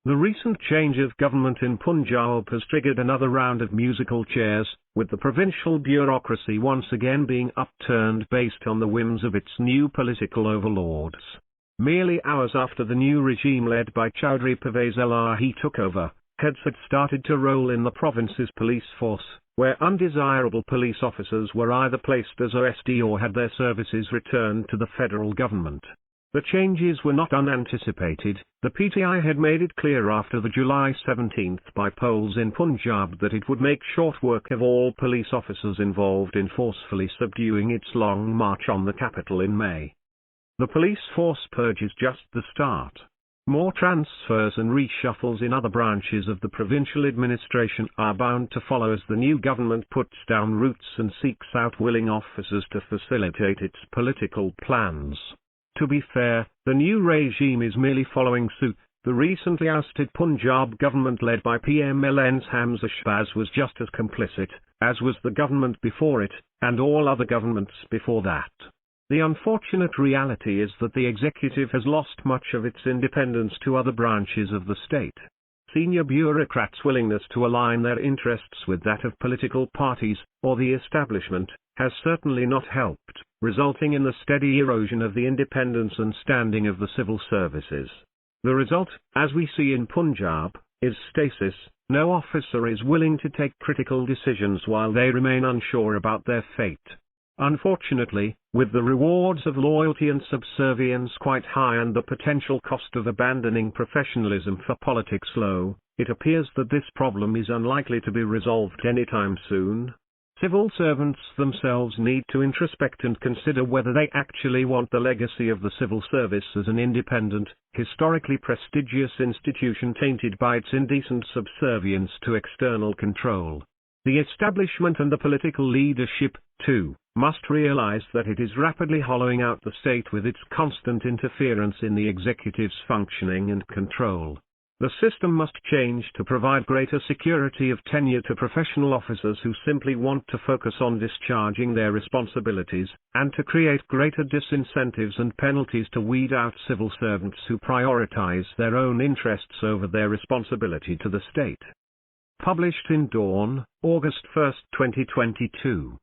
The recent change of government in Punjab has triggered another round of musical chairs, with the provincial bureaucracy once again being upturned based on the whims of its new political overlords. Merely hours after the new regime led by Chaudhry Pervaiz Elahi took over, heads had started to roll in the province's police force, where undesirable police officers were either placed as ousted or had their services returned to the federal government. The changes were not unanticipated. The PTI had made it clear after the July 17 by polls in Punjab that it would make short work of all police officers involved in forcefully subduing its long march on the capital in May. The police force purge is just the start. More transfers and reshuffles in other branches of the provincial administration are bound to follow as the new government puts down roots and seeks out willing officers to facilitate its political plans. To be fair, the new regime is merely following suit. The recently ousted Punjab government led by PML-N's Hamza Shehbaz was just as complicit, as was the government before it, and all other governments before that. The unfortunate reality is that the executive has lost much of its independence to other branches of the state. Senior bureaucrats' willingness to align their interests with that of political parties, or the establishment, has certainly not helped, resulting in the steady erosion of the independence and standing of the civil services. The result, as we see in Punjab, is stasis. No officer is willing to take critical decisions while they remain unsure about their fate. Unfortunately, with the rewards of loyalty and subservience quite high and the potential cost of abandoning professionalism for politics low, it appears that this problem is unlikely to be resolved anytime soon. Civil servants themselves need to introspect and consider whether they actually want the legacy of the civil service as an independent, historically prestigious institution tainted by its indecent subservience to external control. The establishment and the political leadership, too, must realize that it is rapidly hollowing out the state with its constant interference in the executive's functioning and control. The system must change to provide greater security of tenure to professional officers who simply want to focus on discharging their responsibilities, and to create greater disincentives and penalties to weed out civil servants who prioritize their own interests over their responsibility to the state. Published in Dawn, August 1, 2022.